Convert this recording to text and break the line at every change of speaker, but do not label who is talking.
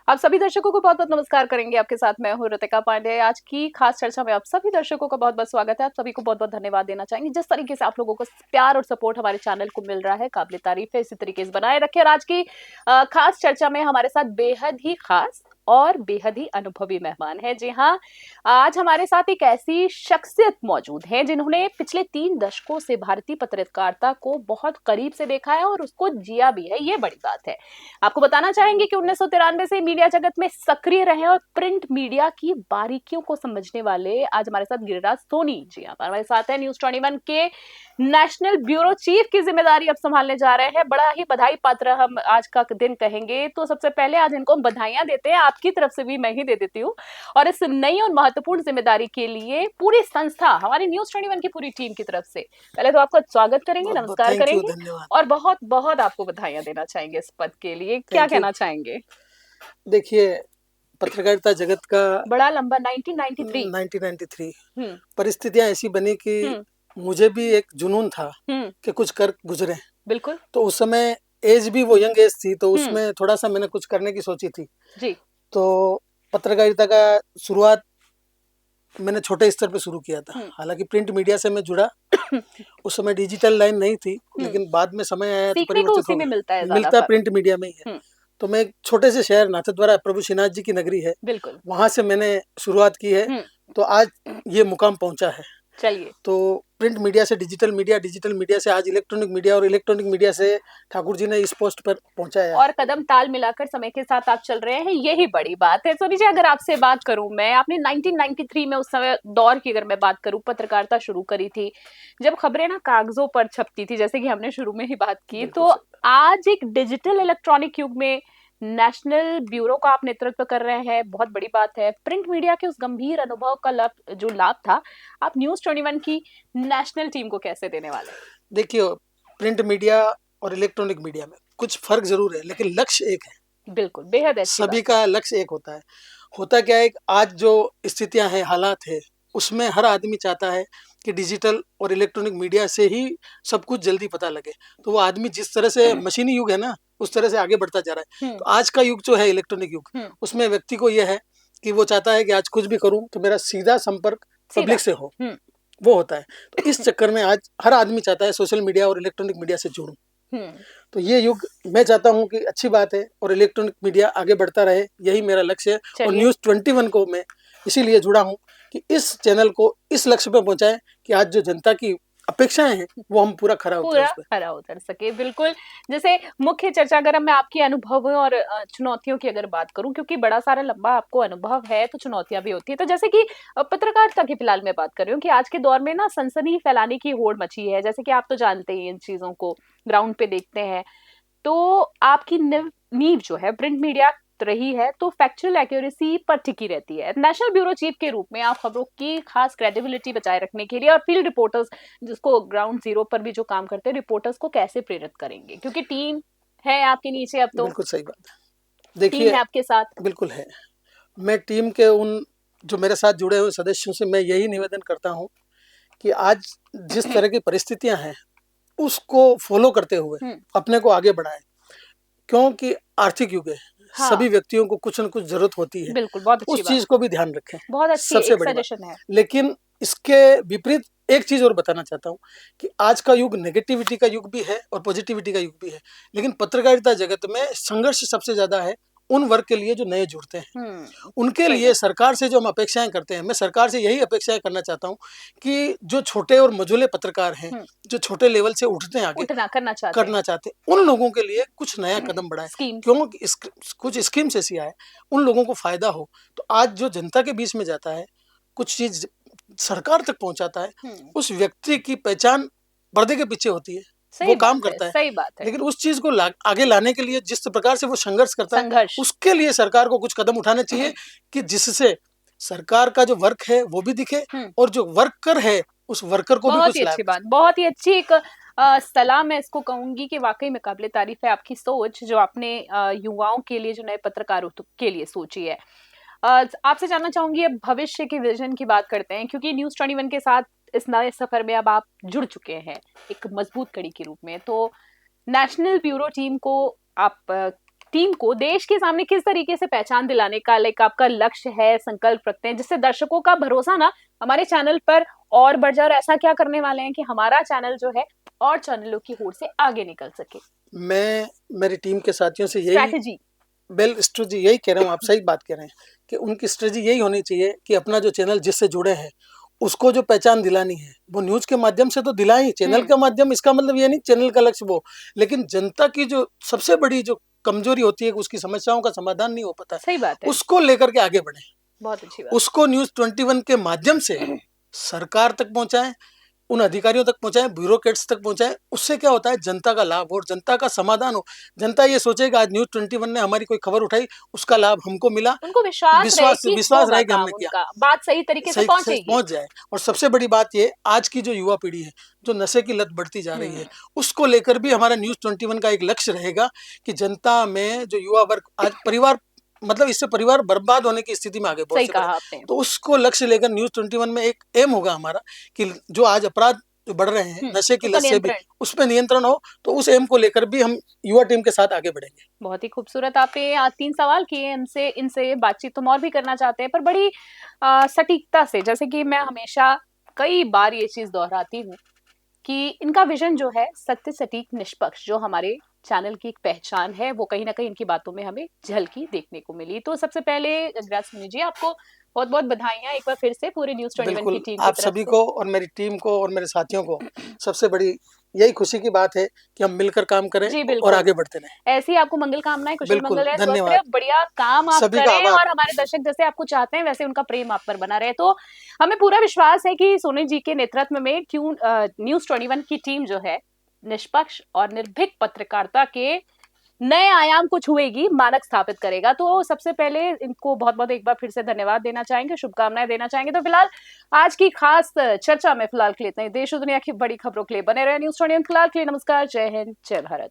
आप सभी दर्शकों को बहुत बहुत नमस्कार करेंगे। आपके साथ मैं हूँ ऋतिका पांडे। आज की खास चर्चा में आप सभी दर्शकों का बहुत बहुत स्वागत है। आप सभी को बहुत बहुत धन्यवाद देना चाहेंगे जिस तरीके से आप लोगों को प्यार और सपोर्ट हमारे चैनल को मिल रहा है, काबिल तारीफ है। इसी तरीके से बनाए रखें। और आज की खास चर्चा में हमारे साथ बेहद ही खास और बेहद ही अनुभवी मेहमान है। जी हाँ, आज हमारे साथ एक ऐसी शख्सियत मौजूद है जिन्होंने पिछले 3 दशकों से भारतीय पत्रकारिता को बहुत करीब से देखा है और उसको जिया भी है। ये बड़ी बात है। आपको बताना चाहेंगे कि 1993 से मीडिया जगत में सक्रिय रहे और प्रिंट मीडिया की बारीकियों को समझने वाले आज हमारे साथ गिरिराज सोनी जी हमारे साथ है। न्यूज़ 21 के नेशनल ब्यूरो चीफ की जिम्मेदारी अब संभालने जा रहे हैं। बड़ा ही बधाई पात्र हम आज का दिन कहेंगे। तो सबसे पहले आज इनको हम बधाइयां देते हैं, आपकी तरफ से भी मैं ही दे देती हूँ। और इस नई और महत्वपूर्ण जिम्मेदारी के लिए पूरी संस्था, हमारी न्यूज़ 21 की पूरी टीम की तरफ से पहले तो आपका स्वागत करेंगे, नमस्कार
थैंक यू,
करेंगे
धन्यवाद।
और बहुत बहुत आपको बधाइयां देना चाहेंगे इस पद के लिए। क्या
थैंक यू।
कहना चाहेंगे?
देखिए, पत्रकारिता जगत का
बड़ा लंबा 1993।
1993
हम्म
परिस्थितियां ऐसी बनी कि
हम्म
मुझे भी एक जुनून था
हम्म
कि कुछ कर गुजरे।
बिल्कुल।
तो उस समय एज भी वो यंग एज थी, तो
हम्म
उसमें थोड़ा सा मैंने कुछ करने की सोची थी।
जी।
तो पत्रकारिता का शुरुआत मैंने छोटे स्तर पे शुरू किया था।
हम्म
हालांकि प्रिंट मीडिया से मैं जुड़ा, उस समय डिजिटल लाइन नहीं थी,
हम्म
लेकिन बाद में समय आया तो
सीखने को
परिवर्तित
उसी
हो
में मिलता है
गया।
ज्यादा
मिलता
फर्क।
प्रिंट मीडिया में ही है।
हम्म
तो मैं एक छोटे से शहर नाथद्वारा, प्रभु श्रीनाथ जी की नगरी है,
बिल्कुल।
वहां से मैंने शुरुआत की है।
हम्म
तो आज ये मुकाम पहुंचा है।
चलिए।
तो प्रिंट मीडिया से डिजिटल मीडिया, डिजिटल मीडिया से आज इलेक्ट्रॉनिक मीडिया, और इलेक्ट्रॉनिक मीडिया से ठाकुर जी ने इस पोस्ट पर पहुंचाया
और
है।
कदम ताल मिलाकर समय के साथ आप चल रहे हैं, यही बड़ी बात है। सोनी जी, अगर आपसे बात करूं मैं, आपने 1993 में उस समय दौर की अगर मैं बात करूं, पत्रकारिता शुरू करी थी जब खबरें ना कागजों पर छपती थी, जैसे कि हमने शुरू में ही बात की।
बिल्कुल
तो
सही।
आज एक डिजिटल इलेक्ट्रॉनिक युग में नेशनल ब्यूरो का आप नेतृत्व कर रहे हैं, बहुत बड़ी बात है। प्रिंट मीडिया के उस गंभीर अनुभव का जो लाभ था, आप न्यूज़ 21 की नेशनल टीम को कैसे देने वाले हैं?
देखिए, प्रिंट मीडिया और इलेक्ट्रॉनिक मीडिया में कुछ फर्क जरूर है, लेकिन लक्ष्य एक है।
बिल्कुल, बेहद अच्छी
सभी
बात।
का लक्ष्य एक होता है। होता क्या है कि आज जो स्थितियां हैं, हालात है, उसमें हर आदमी चाहता है कि डिजिटल और इलेक्ट्रॉनिक मीडिया से ही सब कुछ जल्दी पता लगे। तो वो आदमी जिस तरह से मशीनी युग है ना, उस तरह से आगे बढ़ता जा रहा है।
हम्म
तो आज का युग जो है इलेक्ट्रॉनिक युग,
हम्म
उसमें व्यक्ति को यह है कि वो चाहता है कि आज कुछ भी करूं तो मेरा सीधा संपर्क
सीधा।
पब्लिक से हो,
हम्म
वो होता है। तो इस चक्कर में आज हर आदमी चाहता है सोशल मीडिया और इलेक्ट्रॉनिक मीडिया से जुड़ूं।
हम्म
तो ये युग मैं चाहता हूँ कि अच्छी बात है और इलेक्ट्रॉनिक मीडिया आगे बढ़ता रहे, यही मेरा लक्ष्य है। और
चलिए।
न्यूज़ 21 को मैं इसीलिए जुड़ा हूँ कि इस चैनल को इस लक्ष्य पे पहुंचाएं कि आज जो जनता की अपेक्षाएं हैं वो हम पूरा खरा उतरे
पूरा
उस पर।
खरा उतर सके, बिल्कुल। जैसे मुख्य चर्चा अगर मैं आपके अनुभव और चुनौतियों की अगर बात करूं, क्योंकि बड़ा सारा लंबा आपको अनुभव है तो चुनौतियां भी होती है। तो जैसे कि पत्रकारिता की फिलहाल मैं बात कर रही हूँ कि आज के दौर में ना सनसनी फैलाने की होड़ मची है, जैसे कि आप तो जानते ही इन चीजों को ग्राउंड पे देखते हैं। तो आपकी नींव जो है प्रिंट मीडिया रही है, तो फैक्चुअल एक्यूरेसी पर टिकी रहती है। नेशनल ब्यूरो चीफ के रूप में आप खबरों की खास क्रेडिबिलिटी बचाए रखने के लिए और फील्ड रिपोर्टर्स, जिसको ग्राउंड जीरो पर भी जो काम करते हैं रिपोर्टर्स को कैसे प्रेरित करेंगे, क्योंकि टीम है आपके नीचे, अब तो
बिल्कुल सही बात है।
टीम
देखिए,
है आपके साथ।
बिल्कुल है। मैं टीम के उन जो मेरे साथ जुड़े हुए सदस्यों से मैं यही निवेदन करता हूँ कि आज जिस तरह की परिस्थितियां हैं उसको फॉलो करते हुए
हम्म
अपने को आगे बढ़ाएं। क्योंकि आर्थिक युग है,
हाँ
सभी व्यक्तियों को कुछ न कुछ जरूरत होती है,
बिल्कुल, बहुत अच्छी
उस
बात।
चीज को भी ध्यान रखें।
बहुत अच्छी
सबसे
एक
बड़ी बात।
सजेशन है।
लेकिन इसके विपरीत एक चीज और बताना चाहता हूँ कि आज का युग नेगेटिविटी का युग भी है और पॉजिटिविटी का युग भी है। लेकिन पत्रकारिता जगत में संघर्ष सबसे ज्यादा है उन वर्ग के लिए जो नए जुड़ते हैं। उनके
सही
लिए
बात।
सरकार से जो हम अपेक्षाएं करते हैं, मैं सरकार से यही अपेक्षाएं करना चाहता हूँ कि जो छोटे और मझोले पत्रकार हैं, जो छोटे लेवल से उठते हैं, आगे
उठना करना चाहते हैं।
करना चाहते हैं, उन लोगों के लिए कुछ नया कदम बढ़ाएं।
स्कीम्स।
क्योंकि कुछ स्कीम्स ऐसी आए उन लोगों को फायदा हो। तो आज जो जनता के बीच में जाता है, कुछ चीज सरकार तक पहुंचाता है, उस व्यक्ति की पहचान पर्दे के पीछे होती है, वो
सही
काम
बात है,
करता है।
सही बात है।
लेकिन उस चीज को आगे लाने के लिए जिस प्रकार से वो संघर्ष करता है,
संघर्ष।
उसके लिए सरकार को कुछ कदम उठाने चाहिए कि जिससे सरकार का जो वर्क है वो भी दिखे और जो वर्कर है उस वर्कर को भी
बहुत
कुछ
ही
लाभ।
अच्छी बात, बहुत ही अच्छी एक सलाह मैं इसको कहूंगी कि वाकई में काबिले तारीफ है आपकी सोच, जो आपने युवाओं के लिए, जो नए पत्रकारों के लिए सोची है। आपसे जानना चाहूंगी, अब भविष्य के विजन की बात करते हैं, क्योंकि न्यूज़ 21 के साथ इस नए सफर में अब आप जुड़ चुके हैं एक मजबूत कड़ी के रूप में। तो नेशनल ब्यूरो टीम को आप टीम को देश के सामने किस तरीके से पहचान दिलाने का लाइक आपका लक्ष्य है, संकल्प रखते हैं, जिससे दर्शकों का भरोसा ना हमारे चैनल पर और बढ़ जाए, और ऐसा क्या करने वाले हैं कि हमारा चैनल जो है और चैनलों की होड़ से आगे निकल सके?
मैं मेरी टीम के साथियों से यही
स्ट्रैटेजी।
बेल स्ट्रेटजी यही कह रहा हूँ, आप सही बात कह रहे हैं कि उनकी स्ट्रेटजी यही होनी चाहिए कि अपना जो चैनल जिससे जुड़े हैं उसको जो पहचान दिलानी है वो न्यूज के माध्यम से तो दिलाएं, चैनल का माध्यम, इसका मतलब ये नहीं चैनल का लक्ष्य वो, लेकिन जनता की जो सबसे बड़ी जो कमजोरी होती है कि उसकी समस्याओं का समाधान नहीं हो पाता,
सही बात है,
उसको लेकर के आगे बढ़े,
बहुत अच्छी बात।
उसको न्यूज 21 के माध्यम से सरकार तक पहुंचाएं, उन अधिकारियों तक पहुंचाएं, ब्यूरोक्रेट्स तक पहुंचाएं। उससे क्या होता है, जनता का लाभ हो और जनता का समाधान हो। जनता ये सोचेगा आज न्यूज 21 ने हमारी कोई खबर उठाई, उसका लाभ हमको मिला,
उनको विश्वास
रहे कि हमने किया,
बात सही तरीके से
सही पहुंच जाए। और सबसे बड़ी बात ये, आज की जो युवा पीढ़ी है जो नशे की लत बढ़ती जा रही है, उसको लेकर भी हमारा न्यूज 21 का एक लक्ष्य रहेगा कि जनता में जो युवा वर्ग आज परिवार मतलब इससे परिवार बर्बाद होने की स्थिति में आगे बहुत
सही कहा आपने।
तो उसको लक्ष्य लेकर न्यूज 21 में एक एम होगा हमारा कि जो आज अपराध जो बढ़ रहे हैं नशे की लत से भी, उस पर नियंत्रण हो। तो उस एम को लेकर भी हम युवा टीम के साथ आगे बढ़ेंगे।
बहुत ही खूबसूरत आपने आज 3 सवाल किए, इनसे बातचीत तुम और भी करना चाहते हैं, पर बड़ी सटीकता से, जैसे कि मैं हमेशा कई बार ये चीज दोहराती हूँ कि इनका विजन जो है सत्य, सटीक, निष्पक्ष, जो हमारे चैनल की एक पहचान है, वो कहीं ना कहीं इनकी बातों में हमें झलकी देखने को मिली। तो सबसे पहले गजराज सोनी जी, आपको बहुत बहुत बधाइयां एक बार फिर से पूरे न्यूज 21 की टीम
आप सभी को और मेरी टीम को और मेरे साथियों को सबसे बड़ी यही खुशी की बात है कि हम मिलकर काम करें और आगे बढ़ते रहें।
ऐसी आपको मंगल कामनाएं, कुशल मंगल है,
धन्यवाद,
बढ़िया काम आप करें और हमारे दर्शक जैसे आपको चाहते हैं वैसे उनका प्रेम आप पर बना रहे। तो हमें पूरा विश्वास है कि सोनी जी के नेतृत्व में न्यूज 21 की टीम जो है निष्पक्ष और निर्भीक पत्रकारिता के नए आयाम को छुएगी, मानक स्थापित करेगा। तो सबसे पहले इनको बहुत बहुत एक बार फिर से धन्यवाद देना चाहेंगे, शुभकामनाएं देना चाहेंगे। तो फिलहाल आज की खास चर्चा में फिलहाल के लिए इतना ही। देश और दुनिया की बड़ी खबरों के लिए बने रहे न्यूज 21 फिलहाल के लिए नमस्कार, जय हिंद, जय भारत।